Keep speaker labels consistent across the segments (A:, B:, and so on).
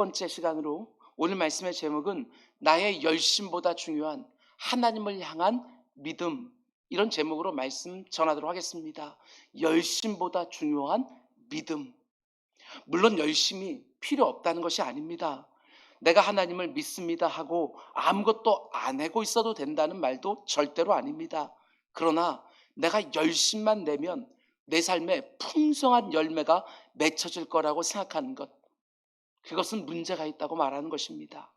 A: 번째 시간으로 오늘 말씀의 제목은 나의 열심보다 중요한 하나님을 향한 믿음, 이런 제목으로 말씀 전하도록 하겠습니다. 열심보다 중요한 믿음. 물론 열심이 필요 없다는 것이 아닙니다. 내가 하나님을 믿습니다 하고 아무것도 안 하고 있어도 된다는 말도 절대로 아닙니다. 그러나 내가 열심만 내면 내 삶에 풍성한 열매가 맺혀질 거라고 생각하는 것, 그것은 문제가 있다고 말하는 것입니다.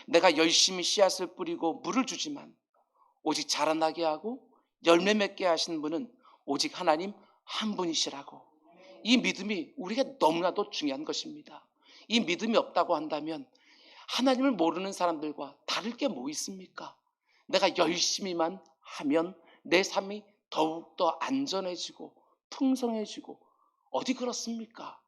A: 내가 열심히 씨앗을 뿌리고 물을 주지만 오직 자라나게 하고 열매 맺게 하시는 분은 오직 하나님 한 분이시라고. 이 믿음이 우리에게 너무나도 중요한 것입니다. 이 믿음이 없다고 한다면 하나님을 모르는 사람들과 다를 게 뭐 있습니까? 내가 열심히만 하면 내 삶이 더욱더 안전해지고 풍성해지고, 어디 그렇습니까?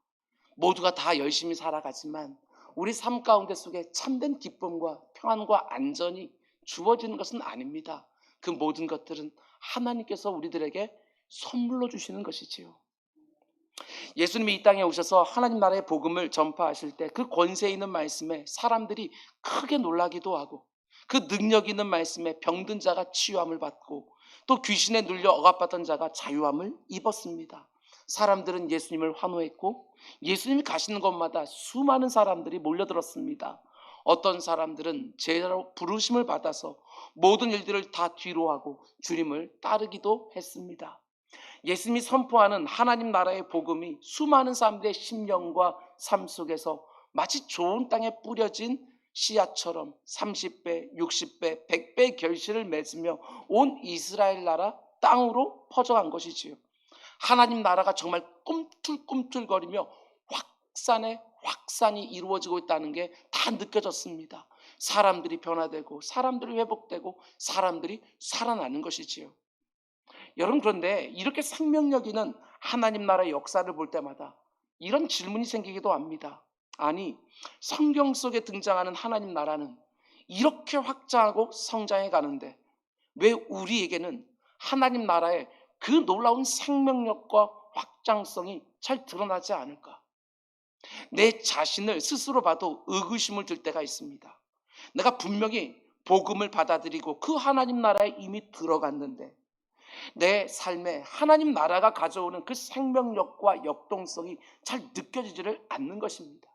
A: 모두가 다 열심히 살아가지만 우리 삶 가운데 속에 참된 기쁨과 평안과 안전이 주어지는 것은 아닙니다. 그 모든 것들은 하나님께서 우리들에게 선물로 주시는 것이지요. 예수님이 이 땅에 오셔서 하나님 나라의 복음을 전파하실 때 그 권세 있는 말씀에 사람들이 크게 놀라기도 하고, 그 능력 있는 말씀에 병든 자가 치유함을 받고 또 귀신에 눌려 억압받던 자가 자유함을 입었습니다. 사람들은 예수님을 환호했고 예수님이 가시는 곳마다 수많은 사람들이 몰려들었습니다. 어떤 사람들은 제자로 부르심을 받아서 모든 일들을 다 뒤로하고 주님을 따르기도 했습니다. 예수님이 선포하는 하나님 나라의 복음이 수많은 사람들의 심령과 삶 속에서 마치 좋은 땅에 뿌려진 씨앗처럼 30배, 60배, 100배의 결실을 맺으며 온 이스라엘 나라 땅으로 퍼져간 것이지요. 하나님 나라가 정말 꿈틀꿈틀거리며 확산이 이루어지고 있다는 게 다 느껴졌습니다. 사람들이 변화되고 사람들이 회복되고 사람들이 살아나는 것이지요. 여러분, 그런데 이렇게 생명력 있는 하나님 나라의 역사를 볼 때마다 이런 질문이 생기기도 합니다. 아니, 성경 속에 등장하는 하나님 나라는 이렇게 확장하고 성장해 가는데 왜 우리에게는 하나님 나라의 그 놀라운 생명력과 확장성이 잘 드러나지 않을까? 내 자신을 스스로 봐도 의구심을 들 때가 있습니다. 내가 분명히 복음을 받아들이고 그 하나님 나라에 이미 들어갔는데 내 삶에 하나님 나라가 가져오는 그 생명력과 역동성이 잘 느껴지지를 않는 것입니다.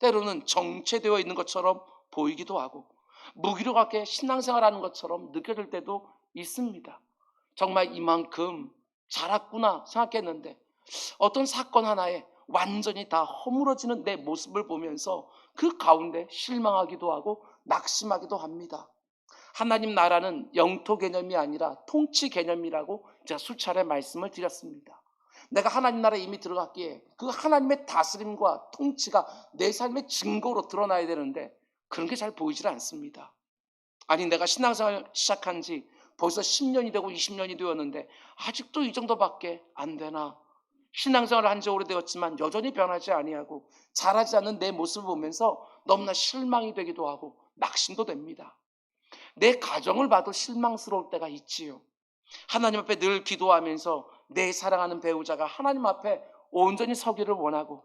A: 때로는 정체되어 있는 것처럼 보이기도 하고 무기력하게 신앙생활하는 것처럼 느껴질 때도 있습니다. 정말 이만큼 자랐구나 생각했는데 어떤 사건 하나에 완전히 다 허물어지는 내 모습을 보면서 그 가운데 실망하기도 하고 낙심하기도 합니다. 하나님 나라는 영토 개념이 아니라 통치 개념이라고 제가 수차례 말씀을 드렸습니다. 내가 하나님 나라에 이미 들어갔기에 그 하나님의 다스림과 통치가 내 삶의 증거로 드러나야 되는데 그런 게 잘 보이질 않습니다. 아니, 내가 신앙생활 시작한 지 벌써 10년이 되고 20년이 되었는데 아직도 이 정도밖에 안 되나? 신앙생활을 한 지 오래되었지만 여전히 변하지 아니하고 자라지 않는 내 모습을 보면서 너무나 실망이 되기도 하고 낙심도 됩니다. 내 가정을 봐도 실망스러울 때가 있지요. 하나님 앞에 늘 기도하면서 내 사랑하는 배우자가 하나님 앞에 온전히 서기를 원하고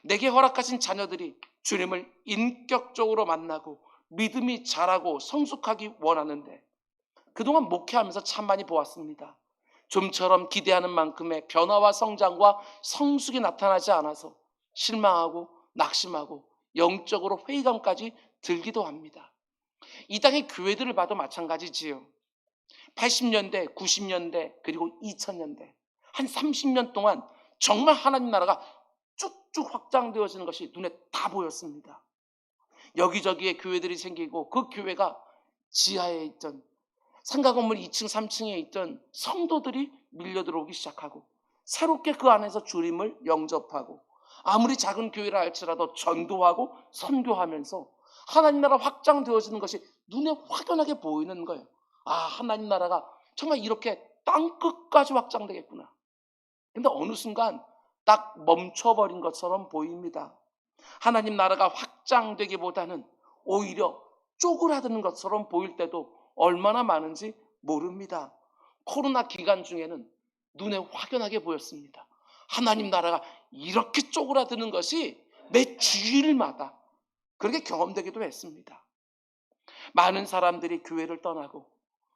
A: 내게 허락하신 자녀들이 주님을 인격적으로 만나고 믿음이 자라고 성숙하기 원하는데 그동안 목회하면서 참 많이 보았습니다. 좀처럼 기대하는 만큼의 변화와 성장과 성숙이 나타나지 않아서 실망하고 낙심하고 영적으로 회의감까지 들기도 합니다. 이 땅의 교회들을 봐도 마찬가지지요. 80년대, 90년대, 그리고 2000년대 한 30년 동안 정말 하나님 나라가 쭉쭉 확장되어지는 것이 눈에 다 보였습니다. 여기저기에 교회들이 생기고 그 교회가 지하에 있던 상가 건물 2층, 3층에 있던 성도들이 밀려 들어오기 시작하고 새롭게 그 안에서 주님을 영접하고 아무리 작은 교회라 할지라도 전도하고 선교하면서 하나님 나라 확장되어지는 것이 눈에 확연하게 보이는 거예요. 아, 하나님 나라가 정말 이렇게 땅끝까지 확장되겠구나. 근데 어느 순간 딱 멈춰버린 것처럼 보입니다. 하나님 나라가 확장되기보다는 오히려 쪼그라드는 것처럼 보일 때도 얼마나 많은지 모릅니다. 코로나 기간 중에는 눈에 확연하게 보였습니다. 하나님 나라가 이렇게 쪼그라드는 것이 매 주일마다 그렇게 경험되기도 했습니다. 많은 사람들이 교회를 떠나고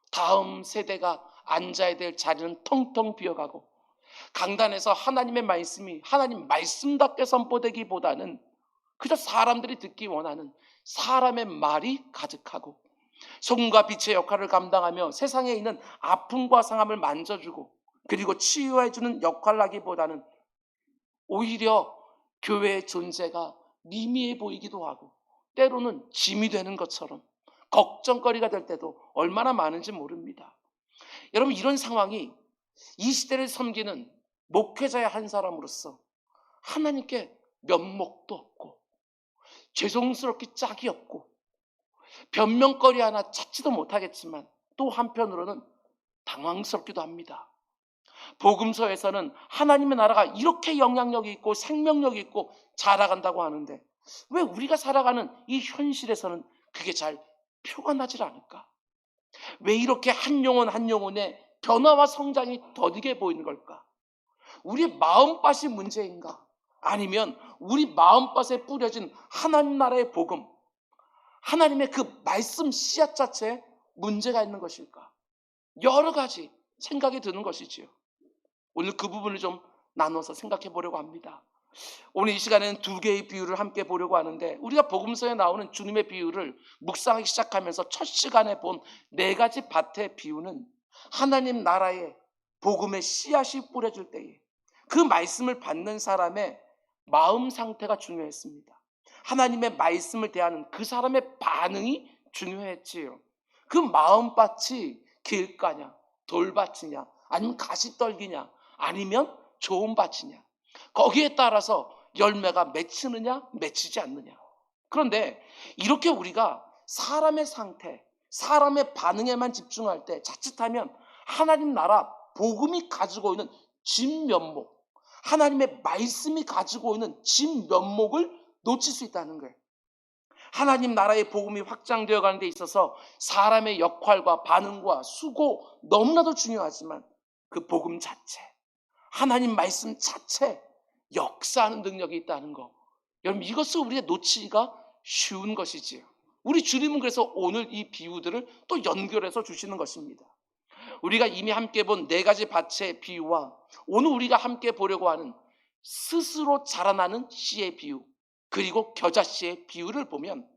A: 다음 세대가 앉아야 될 자리는 텅텅 비어가고 강단에서 하나님의 말씀이 하나님 말씀답게 선포되기보다는 그저 사람들이 듣기 원하는 사람의 말이 가득하고 소금과 빛의 역할을 감당하며 세상에 있는 아픔과 상함을 만져주고 그리고 치유해주는 역할을 하기보다는 오히려 교회의 존재가 미미해 보이기도 하고 때로는 짐이 되는 것처럼 걱정거리가 될 때도 얼마나 많은지 모릅니다. 여러분, 이런 상황이 이 시대를 섬기는 목회자의 한 사람으로서 하나님께 면목도 없고 죄송스럽기 짝이 없고 변명거리 하나 찾지도 못하겠지만 또 한편으로는 당황스럽기도 합니다. 복음서에서는 하나님의 나라가 이렇게 영향력이 있고 생명력이 있고 자라간다고 하는데 왜 우리가 살아가는 이 현실에서는 그게 잘 표가 나질 않을까? 왜 이렇게 한 영혼 한 영혼의 변화와 성장이 더디게 보이는 걸까? 우리 마음밭이 문제인가? 아니면 우리 마음밭에 뿌려진 하나님 나라의 복음, 하나님의 그 말씀 씨앗 자체에 문제가 있는 것일까? 여러 가지 생각이 드는 것이지요. 오늘 그 부분을 좀 나눠서 생각해 보려고 합니다. 오늘 이 시간에는 두 개의 비유를 함께 보려고 하는데 우리가 복음서에 나오는 주님의 비유를 묵상하기 시작하면서 첫 시간에 본 네 가지 밭의 비유는 하나님 나라의 복음의 씨앗이 뿌려질 때에 그 말씀을 받는 사람의 마음 상태가 중요했습니다. 하나님의 말씀을 대하는 그 사람의 반응이 중요했지요. 그 마음밭이 길가냐 돌밭이냐 아니면 가시떨기냐 아니면 좋은 밭이냐 거기에 따라서 열매가 맺히느냐 맺히지 않느냐. 그런데 이렇게 우리가 사람의 상태, 사람의 반응에만 집중할 때 자칫하면 하나님 나라 복음이 가지고 있는 진면목, 하나님의 말씀이 가지고 있는 진면목을 놓칠 수 있다는 거예요. 하나님 나라의 복음이 확장되어 가는 데 있어서 사람의 역할과 반응과 수고 너무나도 중요하지만 그 복음 자체, 하나님 말씀 자체 역사하는 능력이 있다는 거, 여러분 이것을 우리가 놓치기가 쉬운 것이지요. 우리 주님은 그래서 오늘 이 비유들을 또 연결해서 주시는 것입니다. 우리가 이미 함께 본 네 가지 밭의 비유와 오늘 우리가 함께 보려고 하는 스스로 자라나는 씨의 비유 그리고 겨자씨의 비유를 보면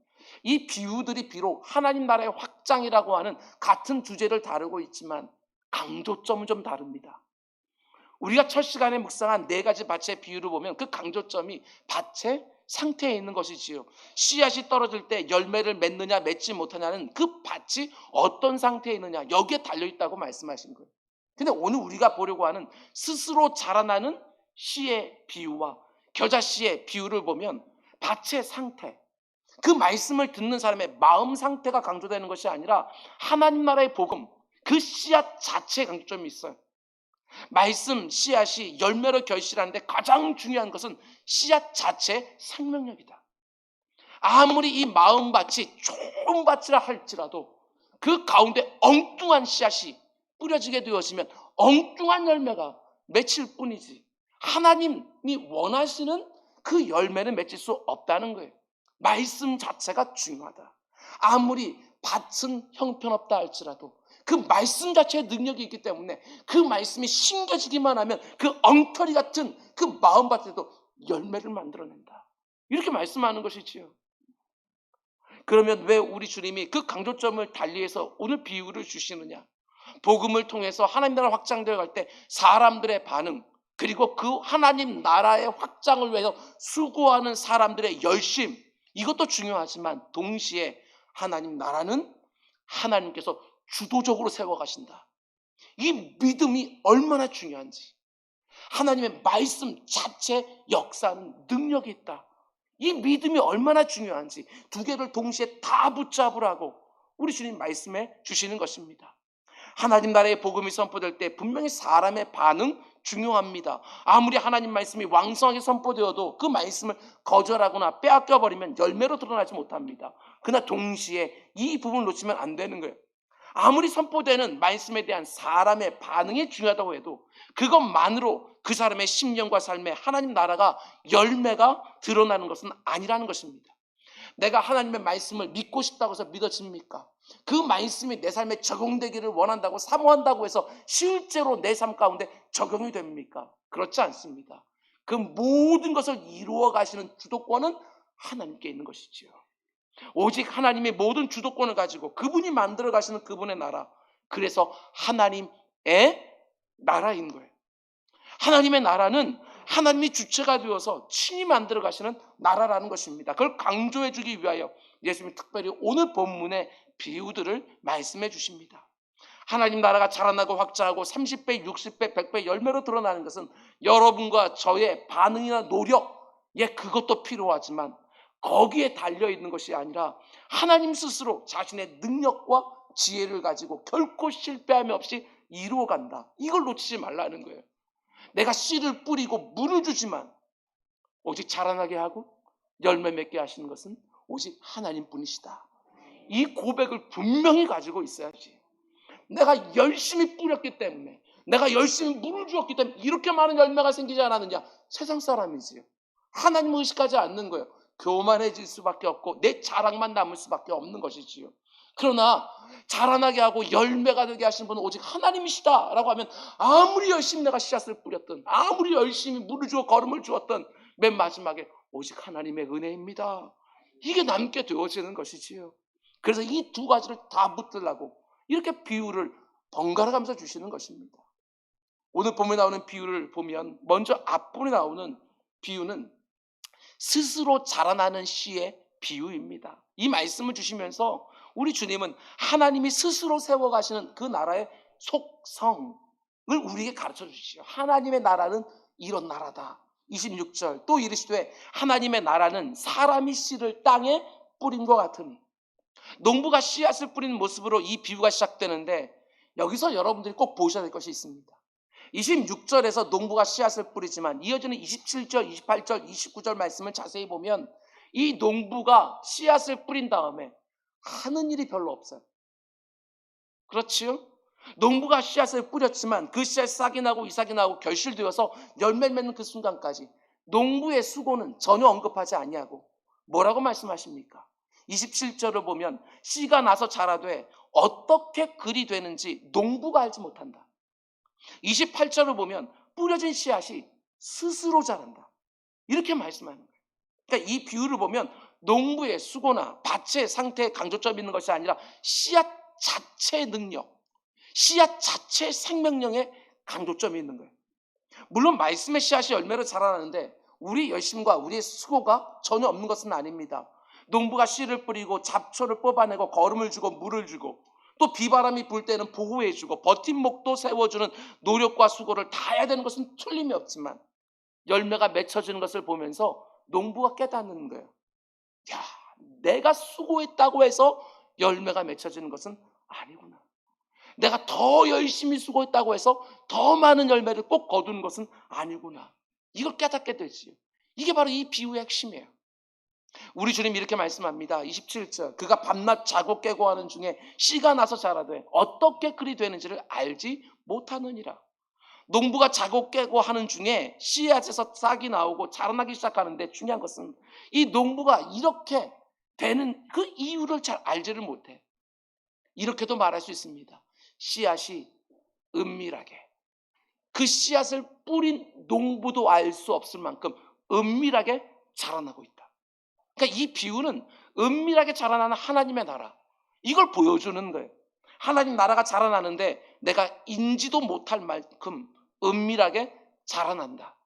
A: 이 비유들이 비록 하나님 나라의 확장이라고 하는 같은 주제를 다루고 있지만 강조점은 좀 다릅니다. 우리가 첫 시간에 묵상한 네 가지 밭의 비유를 보면 그 강조점이 밭의 상태에 있는 것이지요. 씨앗이 떨어질 때 열매를 맺느냐 맺지 못하냐는 그 밭이 어떤 상태에 있느냐 여기에 달려있다고 말씀하신 거예요. 근데 오늘 우리가 보려고 하는 스스로 자라나는 씨의 비유와 겨자씨의 비유를 보면 밭의 상태, 그 말씀을 듣는 사람의 마음 상태가 강조되는 것이 아니라 하나님 나라의 복음, 그 씨앗 자체에 강조점이 있어요. 말씀 씨앗이 열매로 결실하는데 가장 중요한 것은 씨앗 자체의 생명력이다. 아무리 이 마음밭이 좋은 밭이라 할지라도 그 가운데 엉뚱한 씨앗이 뿌려지게 되어지면 엉뚱한 열매가 맺힐 뿐이지 하나님이 원하시는 그 열매는 맺힐 수 없다는 거예요. 말씀 자체가 중요하다. 아무리 밭은 형편없다 할지라도 그 말씀 자체의 능력이 있기 때문에 그 말씀이 심겨지기만 하면 그 엉터리 같은 그 마음밭에도 열매를 만들어낸다. 이렇게 말씀하는 것이지요. 그러면 왜 우리 주님이 그 강조점을 달리해서 오늘 비유를 주시느냐? 복음을 통해서 하나님 나라 확장되어 갈 때 사람들의 반응 그리고 그 하나님 나라의 확장을 위해서 수고하는 사람들의 열심 이것도 중요하지만 동시에 하나님 나라는 하나님께서 주도적으로 세워가신다. 이 믿음이 얼마나 중요한지 하나님의 말씀 자체 역사하는 능력이 있다. 이 믿음이 얼마나 중요한지 두 개를 동시에 다 붙잡으라고 우리 주님 말씀해 주시는 것입니다. 하나님 나라의 복음이 선포될 때 분명히 사람의 반응 중요합니다. 아무리 하나님 말씀이 왕성하게 선포되어도 그 말씀을 거절하거나 빼앗겨버리면 열매로 드러나지 못합니다. 그러나 동시에 이 부분을 놓치면 안 되는 거예요. 아무리 선포되는 말씀에 대한 사람의 반응이 중요하다고 해도 그것만으로 그 사람의 심령과 삶에 하나님 나라가 열매가 드러나는 것은 아니라는 것입니다. 내가 하나님의 말씀을 믿고 싶다고 해서 믿어집니까? 그 말씀이 내 삶에 적용되기를 원한다고 사모한다고 해서 실제로 내 삶 가운데 적용이 됩니까? 그렇지 않습니다. 그 모든 것을 이루어 가시는 주도권은 하나님께 있는 것이지요. 오직 하나님의 모든 주도권을 가지고 그분이 만들어 가시는 그분의 나라, 그래서 하나님의 나라인 거예요. 하나님의 나라는 하나님이 주체가 되어서 친히 만들어 가시는 나라라는 것입니다. 그걸 강조해 주기 위하여 예수님이 특별히 오늘 본문의 비유들을 말씀해 주십니다. 하나님 나라가 자라나고 확장하고 30배, 60배, 100배 열매로 드러나는 것은 여러분과 저의 반응이나 노력, 그것도 필요하지만 거기에 달려있는 것이 아니라 하나님 스스로 자신의 능력과 지혜를 가지고 결코 실패함이 없이 이루어간다. 이걸 놓치지 말라는 거예요. 내가 씨를 뿌리고 물을 주지만 오직 자라나게 하고 열매 맺게 하시는 것은 오직 하나님뿐이시다. 이 고백을 분명히 가지고 있어야지. 내가 열심히 뿌렸기 때문에, 내가 열심히 물을 주었기 때문에 이렇게 많은 열매가 생기지 않았느냐? 세상 사람이지요. 하나님을 의식하지 않는 거예요. 교만해질 수밖에 없고 내 자랑만 남을 수밖에 없는 것이지요. 그러나 자라나게 하고 열매가 되게 하시는 분은 오직 하나님이시다라고 하면 아무리 열심히 내가 씨앗을 뿌렸든 아무리 열심히 물을 주어 걸음을 주었든 맨 마지막에 오직 하나님의 은혜입니다. 이게 남게 되어지는 것이지요. 그래서 이 두 가지를 다 붙들라고 이렇게 비유를 번갈아 가면서 주시는 것입니다. 오늘 본문에 나오는 비유를 보면 먼저 앞부분에 나오는 비유는 스스로 자라나는 씨의 비유입니다. 이 말씀을 주시면서 우리 주님은 하나님이 스스로 세워가시는 그 나라의 속성을 우리에게 가르쳐 주시죠. 하나님의 나라는 이런 나라다. 26절 또 이르시되 하나님의 나라는 사람이 씨를 땅에 뿌린 것 같으니. 농부가 씨앗을 뿌리는 모습으로 이 비유가 시작되는데 여기서 여러분들이 꼭 보셔야 될 것이 있습니다. 26절에서 농부가 씨앗을 뿌리지만 이어지는 27절, 28절, 29절 말씀을 자세히 보면 이 농부가 씨앗을 뿌린 다음에 하는 일이 별로 없어요. 그렇지요? 농부가 씨앗을 뿌렸지만 그 씨앗이 싹이 나고 이삭이 나고 결실되어서 열매 맺는 그 순간까지 농부의 수고는 전혀 언급하지 아니하고 뭐라고 말씀하십니까? 27절을 보면 씨가 나서 자라되 어떻게 글이 되는지 농부가 알지 못한다. 28절을 보면 뿌려진 씨앗이 스스로 자란다. 이렇게 말씀하는 거예요. 그러니까 이 비유를 보면 농부의 수고나 밭의 상태에 강조점이 있는 것이 아니라 씨앗 자체의 능력, 씨앗 자체의 생명력에 강조점이 있는 거예요. 물론 말씀의 씨앗이 열매로 자라나는데 우리 열심과 우리의 수고가 전혀 없는 것은 아닙니다. 농부가 씨를 뿌리고 잡초를 뽑아내고 거름을 주고 물을 주고 또 비바람이 불 때는 보호해주고 버팀목도 세워주는 노력과 수고를 다 해야 되는 것은 틀림이 없지만 열매가 맺혀지는 것을 보면서 농부가 깨닫는 거예요. 야, 내가 수고했다고 해서 열매가 맺혀지는 것은 아니구나. 내가 더 열심히 수고했다고 해서 더 많은 열매를 꼭 거두는 것은 아니구나. 이걸 깨닫게 되지요. 이게 바로 이 비유의 핵심이에요. 우리 주님이 이렇게 말씀합니다. 27절 그가 밤낮 자고 깨고 하는 중에 씨가 나서 자라되 어떻게 그리 되는지를 알지 못하느니라. 농부가 자고 깨고 하는 중에 씨앗에서 싹이 나오고 자라나기 시작하는데 중요한 것은 이 농부가 이렇게 되는 그 이유를 잘 알지를 못해. 이렇게도 말할 수 있습니다. 씨앗이 은밀하게 그 씨앗을 뿌린 농부도 알 수 없을 만큼 은밀하게 자라나고 있다. 그러니까 이 비유는 은밀하게 자라나는 하나님의 나라, 이걸 보여주는 거예요. 하나님 나라가 자라나는데 내가 인지도 못할 만큼 은밀하게 자라난다.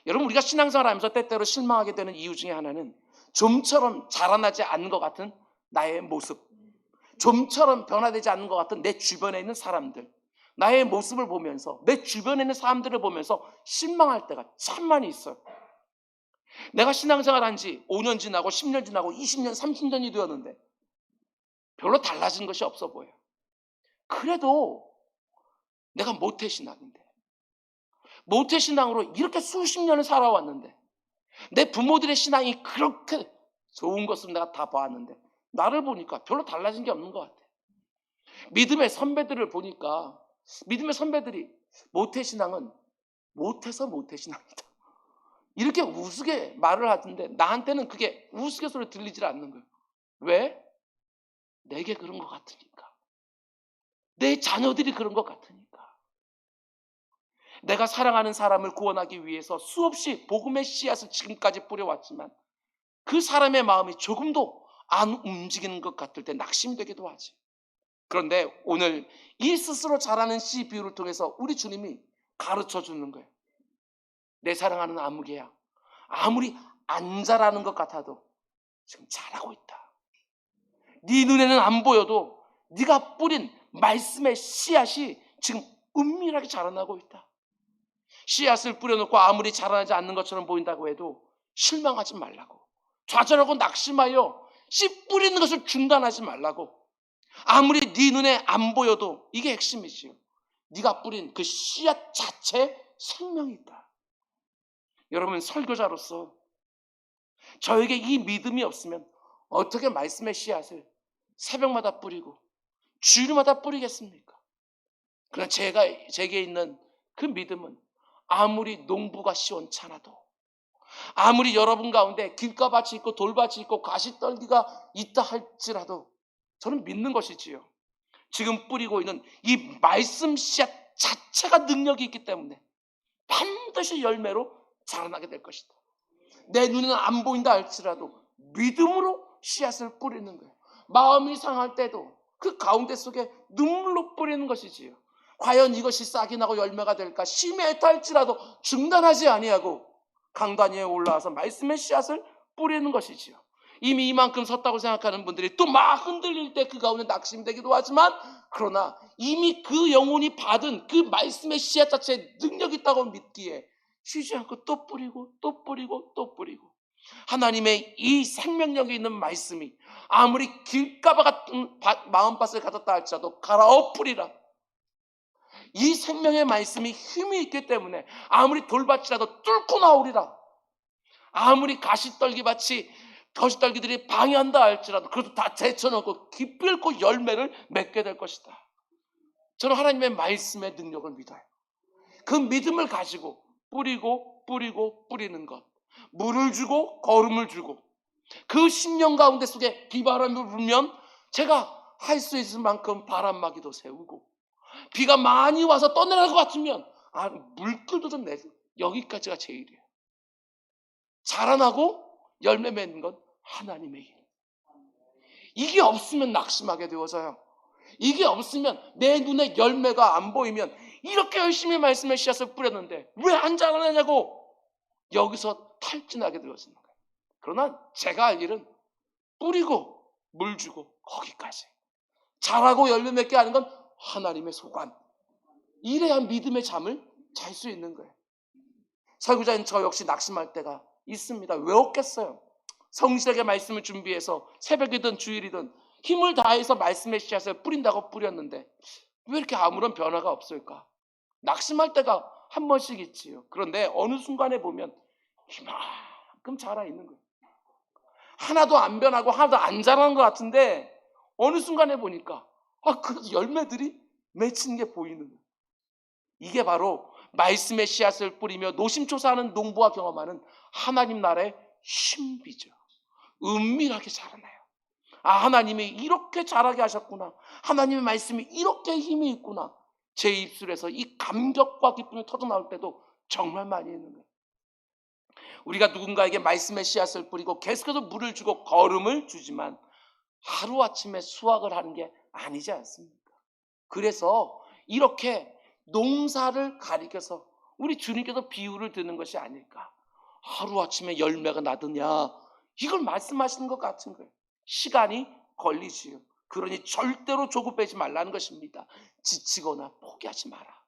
A: 여러분, 우리가 신앙생활 하면서 때때로 실망하게 되는 이유 중에 하나는 좀처럼 자라나지 않는 것 같은 나의 모습, 좀처럼 변화되지 않는 것 같은 내 주변에 있는 사람들, 나의 모습을 보면서 내 주변에 있는 사람들을 보면서 실망할 때가 참 많이 있어요. 내가 신앙생활 한 지 5년 지나고 10년 지나고 20년, 30년이 되었는데 별로 달라진 것이 없어 보여요. 그래도 내가 모태신앙인데, 모태신앙으로 이렇게 수십 년을 살아왔는데, 내 부모들의 신앙이 그렇게 좋은 것을 내가 다 봐왔는데 나를 보니까 별로 달라진 게 없는 것 같아. 믿음의 선배들을 보니까 믿음의 선배들이 모태신앙은 못해서 모태신앙이다, 이렇게 우스개 말을 하던데 나한테는 그게 우스갯소리 들리질 않는 거예요. 왜? 내게 그런 것 같으니까. 내 자녀들이 그런 것 같으니까. 내가 사랑하는 사람을 구원하기 위해서 수없이 복음의 씨앗을 지금까지 뿌려왔지만 그 사람의 마음이 조금도 안 움직이는 것 같을 때 낙심이 되기도 하지. 그런데 오늘 이 스스로 자라는 씨 비유를 통해서 우리 주님이 가르쳐 주는 거예요. 내 사랑하는 아무개야, 아무리 안 자라는 것 같아도 지금 자라고 있다. 네 눈에는 안 보여도 네가 뿌린 말씀의 씨앗이 지금 은밀하게 자라나고 있다. 씨앗을 뿌려놓고 아무리 자라나지 않는 것처럼 보인다고 해도 실망하지 말라고. 좌절하고 낙심하여 씨 뿌리는 것을 중단하지 말라고. 아무리 네 눈에 안 보여도 이게 핵심이지요. 네가 뿌린 그 씨앗 자체에 생명이 있다. 여러분, 설교자로서 저에게 이 믿음이 없으면 어떻게 말씀의 씨앗을 새벽마다 뿌리고 주일마다 뿌리겠습니까? 그러나 제게 있는 그 믿음은 아무리 농부가 시원찮아도, 아무리 여러분 가운데 길가밭이 있고 돌밭이 있고 가시떨기가 있다 할지라도 저는 믿는 것이지요. 지금 뿌리고 있는 이 말씀 씨앗 자체가 능력이 있기 때문에 반드시 열매로 자라나게 될 것이다. 내 눈에는 안 보인다 할지라도 믿음으로 씨앗을 뿌리는 거예요. 마음이 상할 때도 그 가운데 속에 눈물로 뿌리는 것이지요. 과연 이것이 싹이 나고 열매가 될까? 심히 애탈지라도 중단하지 아니하고 강단 위에 올라와서 말씀의 씨앗을 뿌리는 것이지요. 이미 이만큼 섰다고 생각하는 분들이 또 막 흔들릴 때 그 가운데 낙심되기도 하지만, 그러나 이미 그 영혼이 받은 그 말씀의 씨앗 자체에 능력이 있다고 믿기에 쉬지 않고 또 뿌리고 또 뿌리고 또 뿌리고, 하나님의 이 생명력이 있는 말씀이 아무리 길가바 같은 마음밭을 가졌다 할지라도 갈아엎으리라. 이 생명의 말씀이 힘이 있기 때문에 아무리 돌밭이라도 뚫고 나오리라. 아무리 가시떨기들이 방해한다 할지라도 그것도 다 제쳐놓고 기필코 열매를 맺게 될 것이다. 저는 하나님의 말씀의 능력을 믿어요. 그 믿음을 가지고 뿌리고 뿌리는 것, 물을 주고 거름을 주고, 그 10년 가운데 속에 비바람이 불면 제가 할 수 있을 만큼 바람막이도 세우고, 비가 많이 와서 떠내릴 것 같으면 물길도 좀 내고, 여기까지가 제 일이에요. 자라나고 열매 맺는 건 하나님의 일. 이게 없으면 낙심하게 되어져요. 이게 없으면 내 눈에 열매가 안 보이면 이렇게 열심히 말씀의 씨앗을 뿌렸는데 왜 안 자라나냐고 여기서 탈진하게 되어지는 거예요. 그러나 제가 할 일은 뿌리고 물 주고 거기까지. 자라고 열매 맺게 하는 건 하나님의 소관. 이래야 믿음의 잠을 잘 수 있는 거예요. 설교자인 저 역시 낙심할 때가 있습니다. 왜 없겠어요? 성실하게 말씀을 준비해서 새벽이든 주일이든 힘을 다해서 말씀의 씨앗을 뿌린다고 뿌렸는데 왜 이렇게 아무런 변화가 없을까? 낙심할 때가 한 번씩 있지요. 그런데 어느 순간에 보면 이만큼 자라 있는 거예요. 하나도 안 변하고 하나도 안 자라는 것 같은데 어느 순간에 보니까 그 열매들이 맺히는 게 보이는 거예요. 이게 바로 말씀의 씨앗을 뿌리며 노심초사하는 농부가 경험하는 하나님 나라의 신비죠. 은밀하게 자라나요. 하나님이 이렇게 자라게 하셨구나. 하나님의 말씀이 이렇게 힘이 있구나. 제 입술에서 이 감격과 기쁨이 터져나올 때도 정말 많이 있는 거예요. 우리가 누군가에게 말씀의 씨앗을 뿌리고 계속해서 물을 주고 거름을 주지만 하루아침에 수확을 하는 게 아니지 않습니까? 그래서 이렇게 농사를 가리켜서 우리 주님께서 비유를 드는 것이 아닐까. 하루아침에 열매가 나느냐, 이걸 말씀하시는 것 같은 거예요. 시간이 걸리지요. 그러니 절대로 조급해지 말라는 것입니다. 지치거나 포기하지 마라.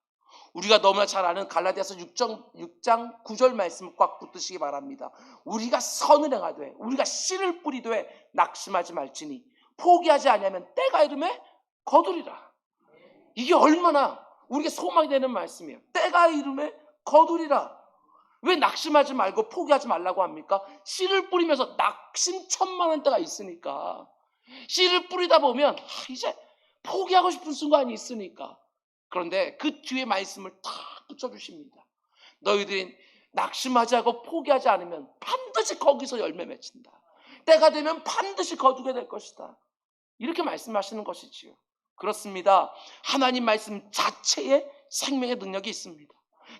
A: 우리가 너무나 잘 아는 갈라디아서 6장 9절 말씀을 꽉 붙드시기 바랍니다. 우리가 선을 행하되 우리가 씨를 뿌리되 낙심하지 말지니 포기하지 아니하면 때가 이르매 거두리라. 이게 얼마나 우리에게 소망이 되는 말씀이에요. 때가 이르매 거두리라. 왜 낙심하지 말고 포기하지 말라고 합니까? 씨를 뿌리면서 낙심천만한 때가 있으니까. 씨를 뿌리다 보면 이제 포기하고 싶은 순간이 있으니까. 그런데 그 뒤에 말씀을 탁 붙여주십니다. 너희들이 낙심하지 않고 포기하지 않으면 반드시 거기서 열매 맺힌다. 때가 되면 반드시 거두게 될 것이다. 이렇게 말씀하시는 것이지요. 그렇습니다. 하나님 말씀 자체에 생명의 능력이 있습니다.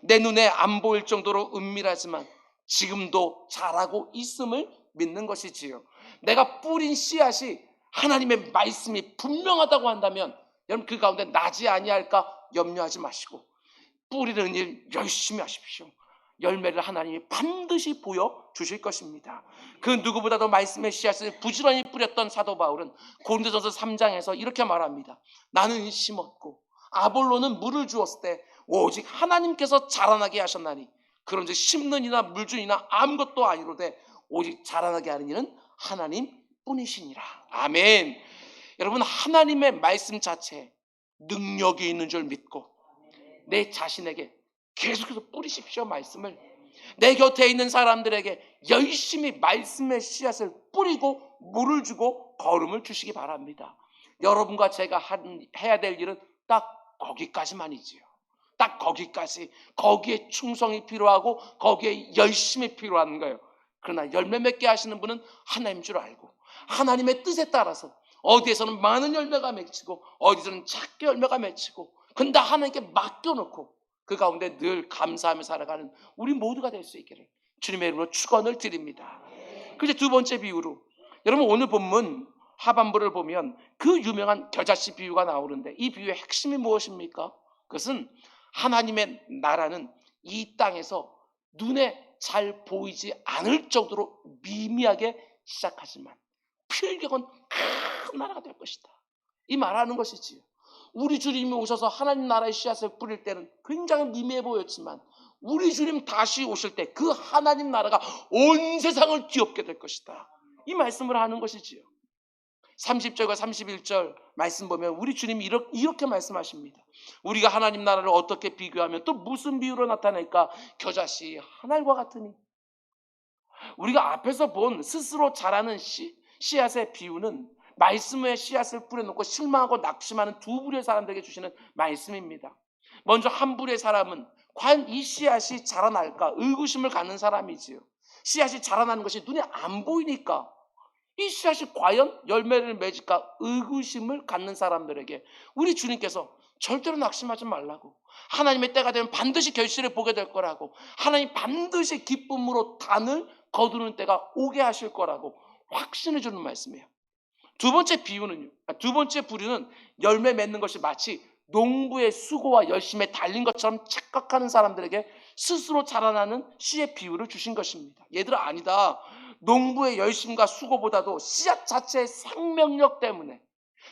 A: 내 눈에 안 보일 정도로 은밀하지만 지금도 자라고 있음을 믿는 것이지요. 내가 뿌린 씨앗이 하나님의 말씀이 분명하다고 한다면 여러분 그 가운데 나지 아니할까 염려하지 마시고 뿌리는 일 열심히 하십시오. 열매를 하나님이 반드시 보여주실 것입니다. 그 누구보다도 말씀의 씨앗을 부지런히 뿌렸던 사도 바울은 고린도전서 3장에서 이렇게 말합니다. 나는 심었고 아볼로는 물을 주었을 때 오직 하나님께서 자라나게 하셨나니 그런즉 심는 이나 물 주는 이나 아무것도 아니로되 오직 자라나게 하는 이는 하나님 뿐이시니라. 아멘. 여러분 하나님의 말씀 자체에 능력이 있는 줄 믿고 내 자신에게 계속해서 뿌리십시오. 말씀을 내 곁에 있는 사람들에게 열심히 말씀의 씨앗을 뿌리고 물을 주고 거름을 주시기 바랍니다. 여러분과 제가 해야 될 일은 딱 거기까지만이지요. 딱 거기까지. 거기에 충성이 필요하고 거기에 열심히 필요한 거예요. 그러나 열매 맺게 하시는 분은 하나님인 줄 알고 하나님의 뜻에 따라서 어디에서는 많은 열매가 맺히고 어디서는 작게 열매가 맺히고 근데 하나님께 맡겨놓고 그 가운데 늘 감사하며 살아가는 우리 모두가 될 수 있기를 주님의 이름으로 축원을 드립니다. 그리고 두 번째 비유로 여러분 오늘 본문 하반부를 보면 그 유명한 겨자씨 비유가 나오는데 이 비유의 핵심이 무엇입니까? 그것은 하나님의 나라는 이 땅에서 눈에 잘 보이지 않을 정도로 미미하게 시작하지만 필경은 큰 나라가 될 것이다. 이 말하는 것이지요. 우리 주님이 오셔서 하나님 나라의 씨앗을 뿌릴 때는 굉장히 미미해 보였지만 우리 주님 다시 오실 때 그 하나님 나라가 온 세상을 뒤엎게 될 것이다. 이 말씀을 하는 것이지요. 30절과 31절 말씀 보면 우리 주님이 이렇게 말씀하십니다. 우리가 하나님 나라를 어떻게 비교하면 또 무슨 비유로 나타낼까? 겨자씨 하늘과 같으니. 우리가 앞에서 본 스스로 자라는 씨앗의 비유는 말씀의 씨앗을 뿌려놓고 실망하고 낙심하는 두 부류의 사람들에게 주시는 말씀입니다. 먼저 한 부류의 사람은 과연 이 씨앗이 자라날까 의구심을 갖는 사람이지요. 씨앗이 자라나는 것이 눈에 안 보이니까 이 씨앗이 과연 열매를 맺을까 의구심을 갖는 사람들에게 우리 주님께서 절대로 낙심하지 말라고, 하나님의 때가 되면 반드시 결실을 보게 될 거라고, 하나님 반드시 기쁨으로 단을 거두는 때가 오게 하실 거라고 확신해 주는 말씀이에요. 두 번째 부류는 열매 맺는 것이 마치 농부의 수고와 열심에 달린 것처럼 착각하는 사람들에게 스스로 자라나는 씨의 비유를 주신 것입니다. 얘들아 아니다. 농부의 열심과 수고보다도 씨앗 자체의 생명력 때문에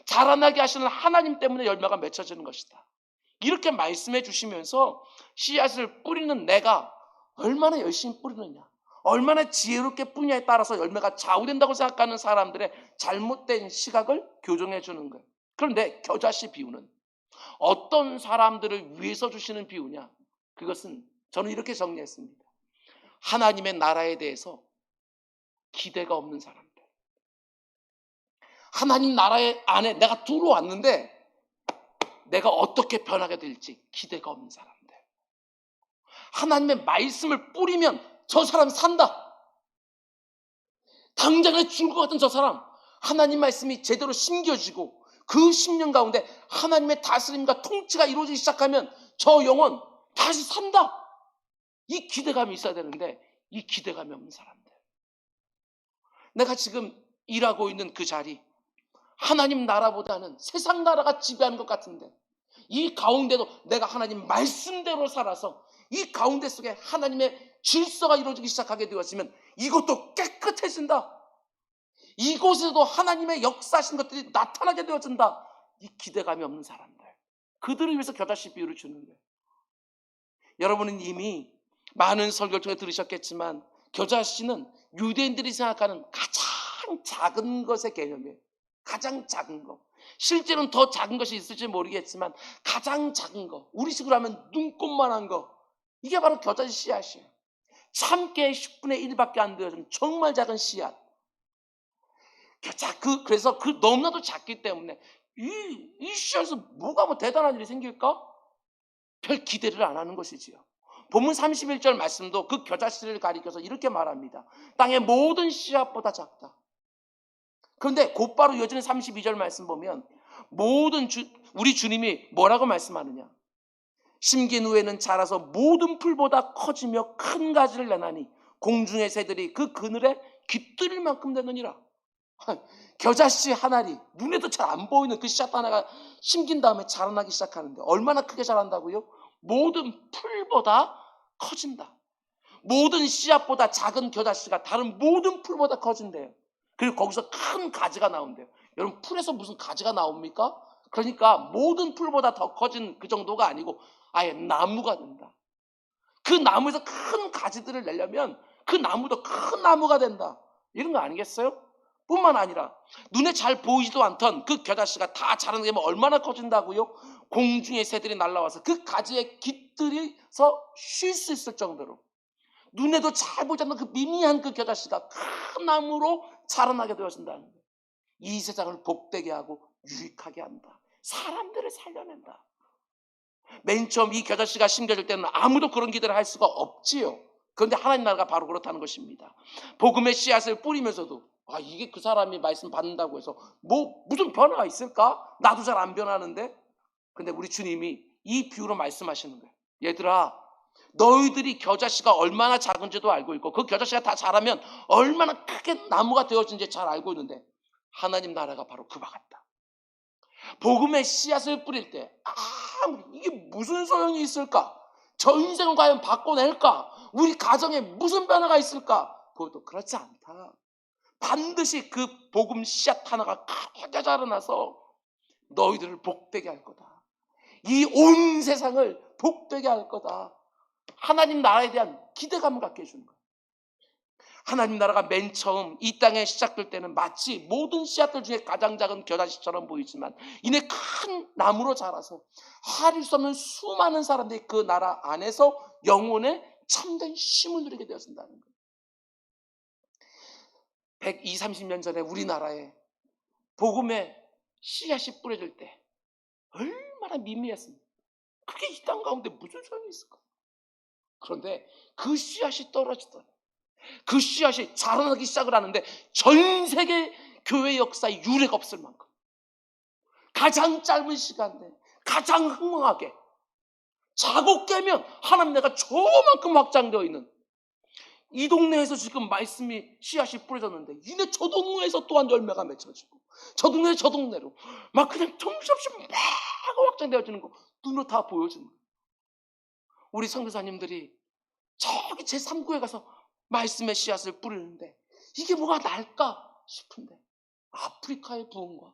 A: 자라나게 하시는 하나님 때문에 열매가 맺혀지는 것이다. 이렇게 말씀해 주시면서 씨앗을 뿌리는 내가 얼마나 열심히 뿌리느냐, 얼마나 지혜롭게 뿌냐에 따라서 열매가 좌우된다고 생각하는 사람들의 잘못된 시각을 교정해 주는 거예요. 그런데 겨자씨 비유는 어떤 사람들을 위해서 주시는 비유냐? 그것은 저는 이렇게 정리했습니다. 하나님의 나라에 대해서 기대가 없는 사람들. 하나님 나라의 안에 내가 들어왔는데 내가 어떻게 변하게 될지 기대가 없는 사람들. 하나님의 말씀을 뿌리면 저 사람 산다. 당장에 죽을 것 같은 저 사람, 하나님 말씀이 제대로 심겨지고 그 10년 가운데 하나님의 다스림과 통치가 이루어지기 시작하면 저 영혼 다시 산다. 이 기대감이 있어야 되는데 이 기대감이 없는 사람들. 내가 지금 일하고 있는 그 자리, 하나님 나라보다는 세상 나라가 지배하는 것 같은데 이 가운데도 내가 하나님 말씀대로 살아서 이 가운데 속에 하나님의 질서가 이루어지기 시작하게 되었으면 이것도 깨끗해진다. 이곳에도 하나님의 역사하신 것들이 나타나게 되어진다. 이 기대감이 없는 사람들, 그들을 위해서 겨자씨 비유를 주는 거예요. 여러분은 이미 많은 설교를 통해 들으셨겠지만 겨자씨는 유대인들이 생각하는 가장 작은 것의 개념이에요. 가장 작은 것. 실제로는 더 작은 것이 있을지 모르겠지만 가장 작은 것, 우리식으로 하면 눈꼽만한 것, 이게 바로 겨자씨 씨앗이에요. 참깨의 10분의 1밖에 안 되어진 정말 작은 씨앗. 그래서 너무나도 작기 때문에 이 씨앗에서 뭐가 대단한 일이 생길까? 별 기대를 안 하는 것이지요. 본문 31절 말씀도 그 겨자씨를 가리켜서 이렇게 말합니다. 땅의 모든 씨앗보다 작다. 그런데 곧바로 이어지는 32절 말씀 보면 우리 주님이 뭐라고 말씀하느냐? 심긴 후에는 자라서 모든 풀보다 커지며 큰 가지를 내나니 공중의 새들이 그 그늘에 깃들일 만큼 되느니라. 겨자씨 하나리, 눈에도 잘 안 보이는 그 씨앗 하나가 심긴 다음에 자라나기 시작하는데 얼마나 크게 자란다고요? 모든 풀보다 커진다. 모든 씨앗보다 작은 겨자씨가 다른 모든 풀보다 커진대요. 그리고 거기서 큰 가지가 나온대요. 여러분, 풀에서 무슨 가지가 나옵니까? 그러니까 모든 풀보다 더 커진 그 정도가 아니고 아예 나무가 된다. 그 나무에서 큰 가지들을 내려면 그 나무도 큰 나무가 된다. 이런 거 아니겠어요? 뿐만 아니라 눈에 잘 보이지도 않던 그 겨자씨가 다 자라는 게 얼마나 커진다고요? 공중의 새들이 날아와서 그 가지에 깃들여서 쉴 수 있을 정도로 눈에도 잘 보이지 않는 그 미미한 그 겨자씨가 큰 나무로 자라나게 되어진다는 거예요. 이 세상을 복되게 하고 유익하게 한다. 사람들을 살려낸다. 맨 처음 이 겨자씨가 심겨질 때는 아무도 그런 기대를 할 수가 없지요. 그런데 하나님 나라가 바로 그렇다는 것입니다. 복음의 씨앗을 뿌리면서도 이게 그 사람이 말씀 받는다고 해서 무슨 변화가 있을까? 나도 잘 안 변하는데. 근데 우리 주님이 이 비유로 말씀하시는 거예요. 얘들아, 너희들이 겨자씨가 얼마나 작은지도 알고 있고 그 겨자씨가 다 자라면 얼마나 크게 나무가 되어진지 잘 알고 있는데 하나님 나라가 바로 그와 같다. 복음의 씨앗을 뿌릴 때 이게 무슨 소용이 있을까? 저 인생을 과연 바꿔낼까? 우리 가정에 무슨 변화가 있을까? 그것도 그렇지 않다. 반드시 그 복음 씨앗 하나가 크게 자라나서 너희들을 복되게 할 거다. 이 온 세상을 복되게 할 거다. 하나님 나라에 대한 기대감을 갖게 해주는 거예요. 하나님 나라가 맨 처음 이 땅에 시작될 때는 마치 모든 씨앗들 중에 가장 작은 겨자씨처럼 보이지만 이내 큰 나무로 자라서 헤아릴 수 없는 수많은 사람들이 그 나라 안에서 영혼의 참된 쉼을 누리게 되어진다는 거예요. 120, 30년 전에 우리나라에 복음의 씨앗이 뿌려질 때 얼마나 미미했습니까? 그게 이 땅 가운데 무슨 소용이 있을까? 그런데 그 씨앗이 떨어지더니 그 씨앗이 자라나기 시작을 하는데 전 세계 교회 역사에 유례가 없을 만큼 가장 짧은 시간 내에 가장 흥망하게 자고 깨면 하나님 나라가 저만큼 확장되어 있는 이 동네에서 지금 말씀이 씨앗이 뿌려졌는데 이내 저 동네에서 또한 열매가 맺혀지고 저 동네 저 동네로 막 그냥 정신없이 막 확장되어지는 거 눈으로 다 보여지는 거예요. 우리 선교사님들이 저기 제3구에 가서 말씀의 씨앗을 뿌리는데 이게 뭐가 날까 싶은데 아프리카의 부흥과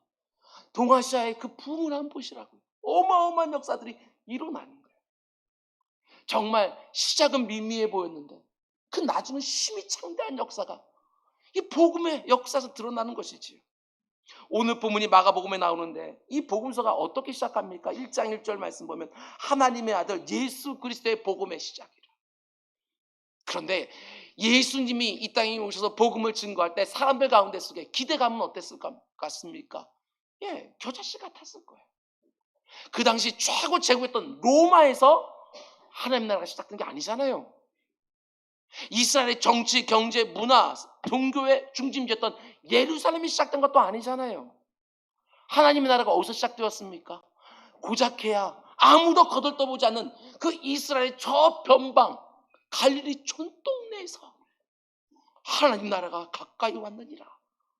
A: 동아시아의 그 부흥을 한번 보시라고요. 어마어마한 역사들이 일어나는 거예요. 정말 시작은 미미해 보였는데 그 나중은 힘이 창대한 역사가 이 복음의 역사에서 드러나는 것이지요. 오늘 본문이 마가복음에 나오는데 이 복음서가 어떻게 시작합니까? 1장 1절 말씀 보면 하나님의 아들 예수 그리스도의 복음의 시작이라. 그런데 예수님이 이 땅에 오셔서 복음을 증거할 때 사람들 가운데 속에 기대감은 어땠을 것 같습니까? 겨자씨 같았을 거예요. 그 당시 최고 제국했던 로마에서 하나님 나라가 시작된 게 아니잖아요. 이스라엘의 정치, 경제, 문화, 종교의 중심지였던 예루살렘이 시작된 것도 아니잖아요. 하나님의 나라가 어디서 시작되었습니까? 고작해야 아무도 거들떠보지 않는 그 이스라엘 저 변방 갈릴리 촌동네에서 하나님 나라가 가까이 왔느니라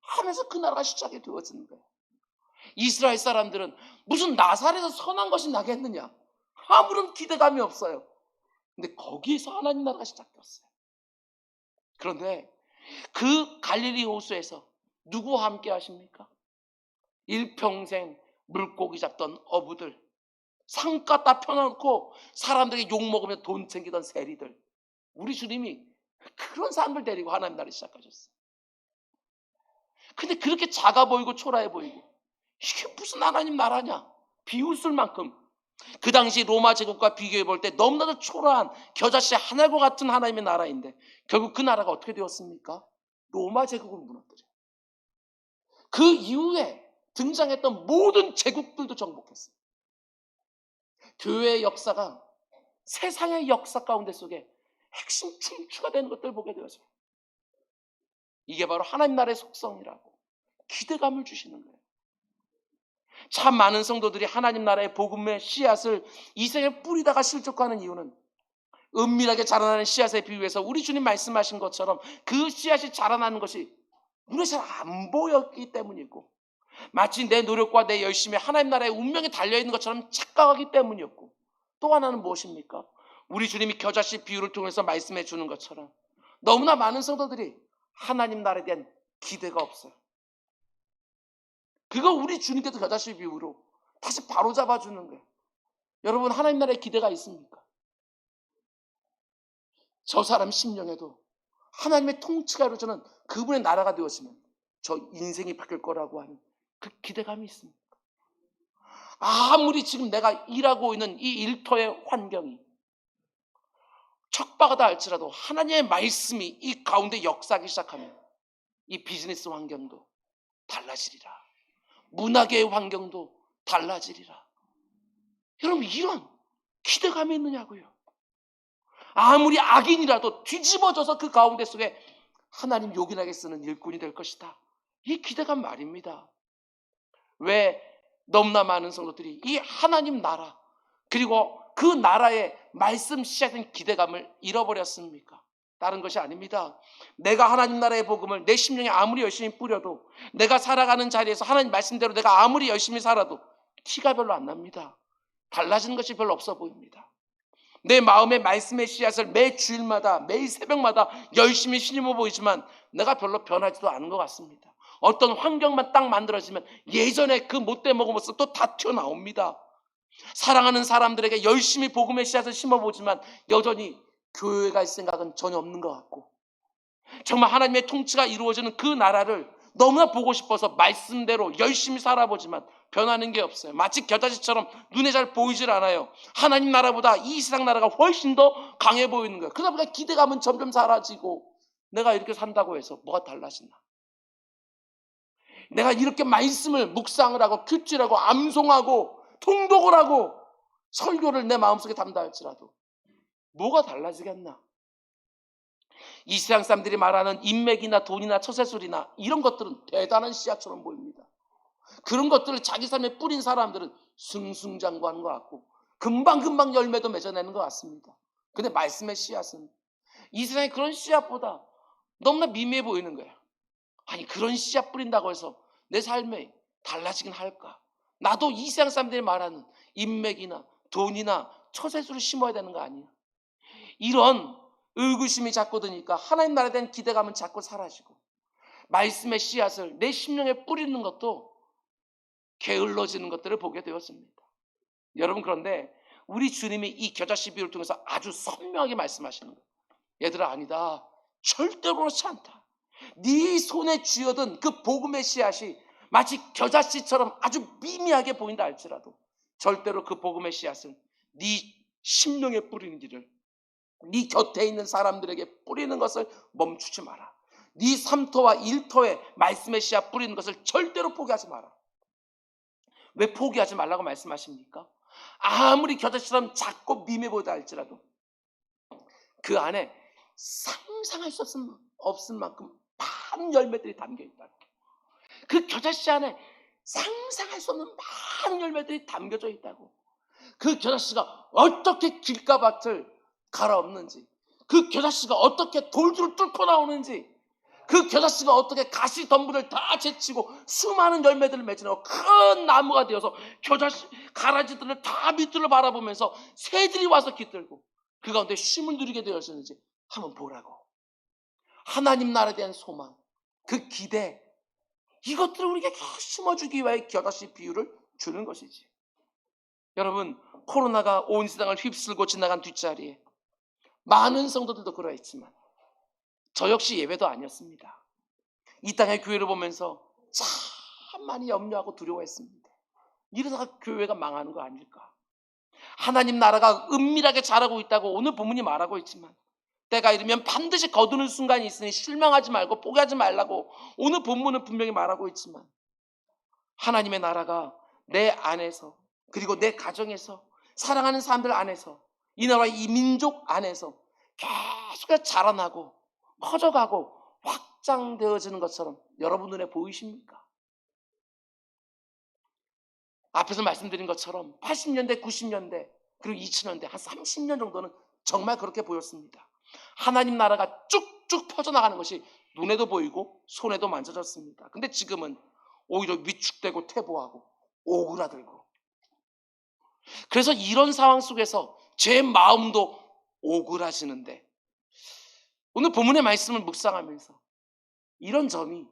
A: 하면서 그 나라가 시작이 되어지는 거예요. 이스라엘 사람들은 무슨 나사렛에서 선한 것이 나겠느냐 아무런 기대감이 없어요. 근데 거기에서 하나님 나라가 시작되었어요. 그런데 그 갈릴리 호수에서 누구와 함께 하십니까? 일평생 물고기 잡던 어부들, 상가 다 펴놓고 사람들에게 욕먹으며 돈 챙기던 세리들, 우리 주님이 그런 사람들 데리고 하나님 나라를 시작하셨어요. 근데 그렇게 작아 보이고 초라해 보이고 이게 무슨 하나님 나라냐 비웃을 만큼 그 당시 로마 제국과 비교해 볼 때 너무나도 초라한 겨자씨 하나과 같은 하나님의 나라인데 결국 그 나라가 어떻게 되었습니까? 로마 제국을 무너뜨려요. 그 이후에 등장했던 모든 제국들도 정복했어요. 교회의 역사가 세상의 역사 가운데 속에 핵심 춤추가 되는 것들을 보게 되어져요. 이게 바로 하나님 나라의 속성이라고 기대감을 주시는 거예요. 참 많은 성도들이 하나님 나라의 복음의 씨앗을 이 생에 뿌리다가 실족하는 이유는 은밀하게 자라나는 씨앗에 비유해서 우리 주님 말씀하신 것처럼 그 씨앗이 자라나는 것이 눈에 잘 안 보였기 때문이고, 마치 내 노력과 내 열심이 하나님 나라의 운명에 달려있는 것처럼 착각하기 때문이었고, 또 하나는 무엇입니까? 우리 주님이 겨자씨 비유를 통해서 말씀해 주는 것처럼 너무나 많은 성도들이 하나님 나라에 대한 기대가 없어요. 그거 우리 주님께서 겨자씨 비유로 다시 바로잡아 주는 거예요. 여러분, 하나님 나라에 기대가 있습니까? 저 사람 심령에도 하나님의 통치가 이루어지는 그분의 나라가 되었으면 저 인생이 바뀔 거라고 하는 그 기대감이 있습니다. 아무리 지금 내가 일하고 있는 이 일터의 환경이 척박하다 할지라도 하나님의 말씀이 이 가운데 역사하기 시작하면 이 비즈니스 환경도 달라지리라. 문화계의 환경도 달라지리라. 여러분, 이런 기대감이 있느냐고요. 아무리 악인이라도 뒤집어져서 그 가운데 속에 하나님 요긴하게 쓰는 일꾼이 될 것이다. 이 기대감 말입니다. 왜 너무나 많은 성도들이 이 하나님 나라 그리고 그 나라의 말씀 씨앗인 기대감을 잃어버렸습니까? 다른 것이 아닙니다. 내가 하나님 나라의 복음을 내 심령에 아무리 열심히 뿌려도, 내가 살아가는 자리에서 하나님 말씀대로 내가 아무리 열심히 살아도 티가 별로 안 납니다. 달라지는 것이 별로 없어 보입니다. 내 마음의 말씀의 씨앗을 매 주일마다 매일 새벽마다 열심히 심어 보이지만 내가 별로 변하지도 않은 것 같습니다. 어떤 환경만 딱 만들어지면 예전에 그 못된 모습 또 다 튀어나옵니다. 사랑하는 사람들에게 열심히 복음의 씨앗을 심어보지만 여전히 교회에 갈 생각은 전혀 없는 것 같고, 정말 하나님의 통치가 이루어지는 그 나라를 너무나 보고 싶어서 말씀대로 열심히 살아보지만 변하는 게 없어요. 마치 겨자씨처럼 눈에 잘 보이질 않아요. 하나님 나라보다 이 세상 나라가 훨씬 더 강해 보이는 거예요. 그러다 보니까 기대감은 점점 사라지고, 내가 이렇게 산다고 해서 뭐가 달라지나? 내가 이렇게 말씀을 묵상을 하고 큐티하고 암송하고 통독을 하고 설교를 내 마음속에 담다 할지라도 뭐가 달라지겠나? 이 세상 사람들이 말하는 인맥이나 돈이나 처세술이나 이런 것들은 대단한 씨앗처럼 보입니다. 그런 것들을 자기 삶에 뿌린 사람들은 승승장구하는 것 같고 금방금방 열매도 맺어내는 것 같습니다. 근데 말씀의 씨앗은 이 세상에 그런 씨앗보다 너무나 미미해 보이는 거예요. 아니, 그런 씨앗 뿌린다고 해서 내 삶에 달라지긴 할까? 나도 이 세상 사람들이 말하는 인맥이나 돈이나 처세술을 심어야 되는 거 아니야? 이런 의구심이 자꾸 드니까 하나님 나라에 대한 기대감은 자꾸 사라지고 말씀의 씨앗을 내 심령에 뿌리는 것도 게을러지는 것들을 보게 되었습니다. 여러분, 그런데 우리 주님이 이 겨자씨 비유를 통해서 아주 선명하게 말씀하시는 거예요. 얘들아, 아니다. 절대로 그렇지 않다. 네 손에 쥐어든 그 복음의 씨앗이 마치 겨자씨처럼 아주 미미하게 보인다 할지라도 절대로 그 복음의 씨앗은 네 심령에 뿌리는 길을, 네 곁에 있는 사람들에게 뿌리는 것을 멈추지 마라. 네 삼터와 일터에 말씀의 씨앗 뿌리는 것을 절대로 포기하지 마라. 왜 포기하지 말라고 말씀하십니까? 아무리 겨자씨처럼 작고 미미해 보이다 할지라도 그 안에 상상할 수 없을 만큼 많은 열매들이 담겨있다. 그 겨자씨 안에 상상할 수 없는 많은 열매들이 담겨져 있다고. 그 겨자씨가 어떻게 길가밭을 갈아엎는지, 그 겨자씨가 어떻게 돌들을 뚫고 나오는지, 그 겨자씨가 어떻게 가시덤불을 다 제치고 수많은 열매들을 맺어내고 큰 나무가 되어서 겨자씨 가라지들을 다 밑으로 바라보면서 새들이 와서 깃들고 그 가운데 쉼을 누리게 되었는지 한번 보라고. 하나님 나라에 대한 소망, 그 기대, 이것들을 우리에게 심어주기 위해 겨자씨 비유를 주는 것이지. 여러분, 코로나가 온 세상을 휩쓸고 지나간 뒷자리에 많은 성도들도 그러했지만 저 역시 예외도 아니었습니다. 이 땅의 교회를 보면서 참 많이 염려하고 두려워했습니다. 이러다가 교회가 망하는 거 아닐까? 하나님 나라가 은밀하게 자라고 있다고 오늘 본문이 말하고 있지만 때가 이르면 반드시 거두는 순간이 있으니 실망하지 말고 포기하지 말라고 오늘 본문은 분명히 말하고 있지만, 하나님의 나라가 내 안에서 그리고 내 가정에서 사랑하는 사람들 안에서 이 나라 이 민족 안에서 계속 자라나고 커져가고 확장되어지는 것처럼 여러분 눈에 보이십니까? 앞에서 말씀드린 것처럼 80년대, 90년대 그리고 2000년대 한 30년 정도는 정말 그렇게 보였습니다. 하나님 나라가 쭉쭉 퍼져나가는 것이 눈에도 보이고 손에도 만져졌습니다. 근데 지금은 오히려 위축되고 퇴보하고 오그라들고, 그래서 이런 상황 속에서 제 마음도 오그라지는데, 오늘 본문의 말씀을 묵상하면서 이런 점이